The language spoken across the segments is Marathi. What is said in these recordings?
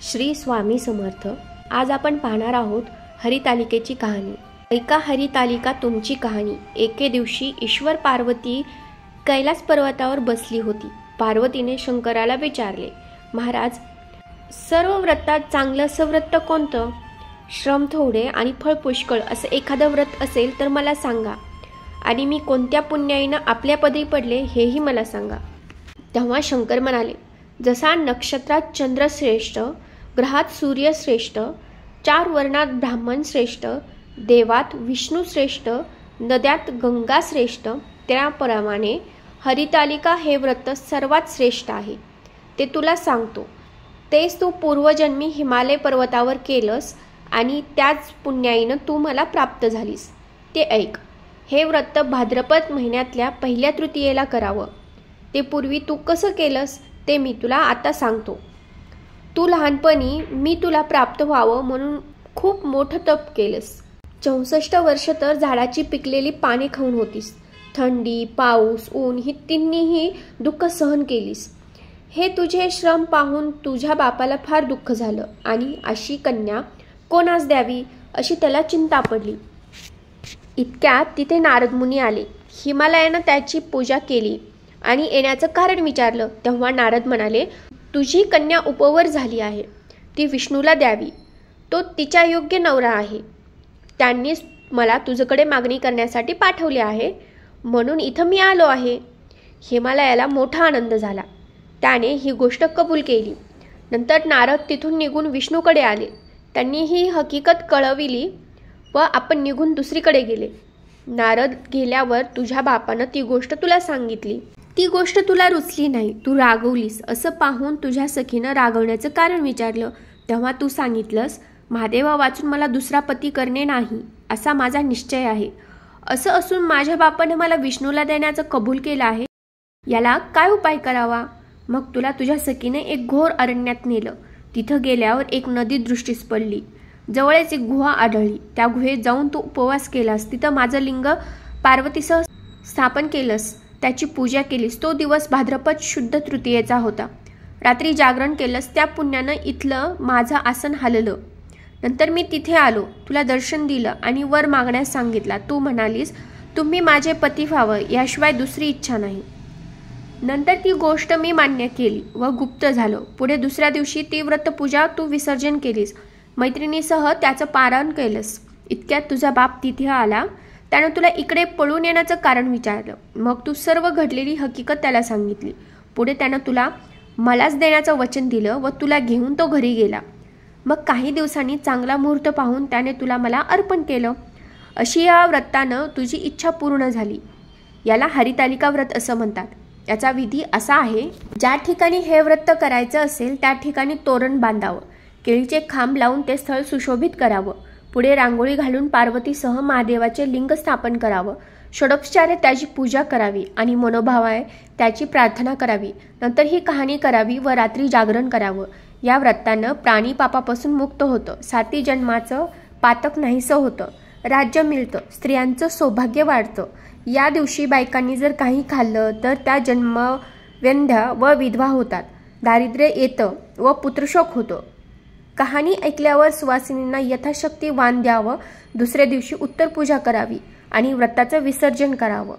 श्री स्वामी समर्थ। आज आपण पाहणार आहोत हरितालिकेची कहाणी। ऐका हरितालिका तुमची कहाणी। एके दिवशी ईश्वर पार्वती कैलास पर्वतावर बसली होती। पार्वतीने शंकराला विचारले, महाराज, सर्व व्रतात चांगलं असं व्रत कोणतं? श्रम थोडे आणि फळ पुष्कळ असं एखादं व्रत असेल तर मला सांगा, आणि मी कोणत्या पुण्याईनं आपल्या पदी पडले हेही मला सांगा। तेव्हा शंकर म्हणाले, जसा नक्षत्रात चंद्र श्रेष्ठ, ग्रहात सूर्य श्रेष्ठ, 4 वर्णात ब्राह्मण श्रेष्ठ, देवात विष्णू श्रेष्ठ, नद्यात गंगा श्रेष्ठ, त्याप्रमाणे हरितालिका हे व्रत सर्वात श्रेष्ठ आहे। ते तुला सांगतो। तेच तू पूर्वजन्मी हिमालय पर्वतावर केलंस आणि त्याच पुण्याईनं तू मला प्राप्त झालीस। ते ऐक। हे व्रत भाद्रपद महिन्यातल्या पहिल्या तृतीयेला करावं। ते पूर्वी तू कसं केलंस ते मी तुला आता सांगतो। तू लहानपणी मी तुला प्राप्त व्हावं म्हणून खूप मोठं तप केलंस। 64 वर्ष तर झाडाची पिकलेली पाने खाऊन होतीस। थंडी, पाऊस, ऊन ही तिन्हीही दुःख सहन केलीस। हे तुझे श्रम पाहून तुझ्या बापाला फार दुःख झालं आणि अशी कन्या कोणास द्यावी अशी त्याला चिंता पडली। इतक्यात तिथे नारद मुनी आले। हिमालयानं त्याची पूजा केली आणि येण्याचं कारण विचारलं। तेव्हा नारद म्हणाले, तुझी कन्या उपवर झाली आहे, ती विष्णूला द्यावी, तो तिच्या योग्य नवरा आहे। त्यांनीच मला तुझ्याकडे मागणी करण्यासाठी पाठवले आहे, म्हणून इथं मी आलो आहे। हिमालयाला मोठा आनंद झाला। त्याने ही गोष्ट कबूल केली। नंतर नारद तिथून निघून विष्णूकडे आले। त्यांनी ही हकीकत कळविली व आपण निघून दुसरीकडे गेले। नारद गेल्यावर तुझ्या बापानं ती गोष्ट तुला सांगितली। ती गोष्ट तुला रुचली नाही, तू रागवलीस। असं पाहून तुझ्या सखीनं रागवण्याचं कारण विचारलं। तेव्हा तू सांगितलंस, महादेवा वाचून मला दुसरा पती करणे नाही असा माझा निश्चय आहे। असं असून माझ्या बापानं मला विष्णूला देण्याचं कबूल केलं आहे। याला काय उपाय करावा? मग तुला तुझ्या सखीने एक घोर अरण्यात नेलं। तिथं गेल्यावर एक नदी दृष्टीस पडली। जवळच एक गुहा आढळली। त्या गुहेत जाऊन तू उपवास केलास। तिथं माझं लिंग पार्वतीसह स्थापन केलंस, त्याची पूजा केलीस। तो दिवस भाद्रपद शुद्ध तृतीयेचा होता। रात्री जागरण केलंस, त्या पुण्यानं इथलं माझं आसन हललं। नंतर मी तिथे आलो, तुला दर्शन दिलं आणि वर मागण्यास सांगितला। तू म्हणालीस, तुम्ही माझे पती व्हावं, याशिवाय दुसरी इच्छा नाही। नंतर ती गोष्ट मी मान्य केली व गुप्त झालो। पुढे दुसऱ्या दिवशी ती व्रतपूजा तू विसर्जन केलीस। मैत्रिणीसह त्याचं पारायण केलंस। इतक्यात तुझा बाप तिथे आला। त्यानं तुला इकडे पळून येण्याचं कारण विचारलं। मग तू सर्व घडलेली हकीकत त्याला सांगितली। पुढे त्यानं तुला मलाच देण्याचं वचन दिलं व तुला घेऊन तो घरी गेला। मग काही दिवसांनी चांगला मुहूर्त पाहून त्याने तुला मला अर्पण केलं। अशी या व्रतानं तुझी इच्छा पूर्ण झाली। याला हरितालिका व्रत असं म्हणतात। याचा विधी असा आहे, ज्या ठिकाणी हे व्रत करायचं असेल त्या ठिकाणी तोरण बांधावं, केळीचे खांब लावून ते स्थळ सुशोभित करावं, पुढे रांगोळी घालून पार्वतीसह महादेवाचे लिंग स्थापन करावं, षोडोपचारे त्याची पूजा करावी आणि मनोभावाने त्याची प्रार्थना करावी। नंतर ही कहाणी करावी व रात्री जागरण करावं। या व्रतानं प्राणी पापापासून मुक्त होतं, 7 जन्माचं पातक नाहीसं होतं, राज्य मिळतं, स्त्रियांचं सौभाग्य वाढतं। या दिवशी बायकांनी जर काही खाल्लं तर त्या जन्मव्यंध्या व विधवा होतात, दारिद्र्य येतं व पुत्रशोक होतो। कहाणी ऐकल्यावर सुवासिनींना यथाशक्ती वाण द्यावं, दुसऱ्या दिवशी उत्तर पूजा करावी आणि व्रताचं विसर्जन करावं।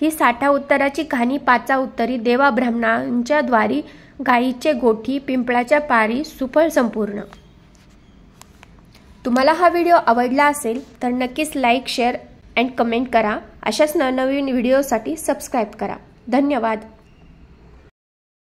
ही 60 उत्तराची कहाणी 5 उत्तरी देवा ब्राह्मणांच्या द्वारी, गायीचे गोठी, पिंपळाच्या पारी, सुफळ संपूर्ण। तुम्हाला हा व्हिडिओ आवडला असेल तर नक्कीच लाईक, शेअर अँड कमेंट करा। अशाच नवनवीन व्हिडिओसाठी सबस्क्राईब करा। धन्यवाद।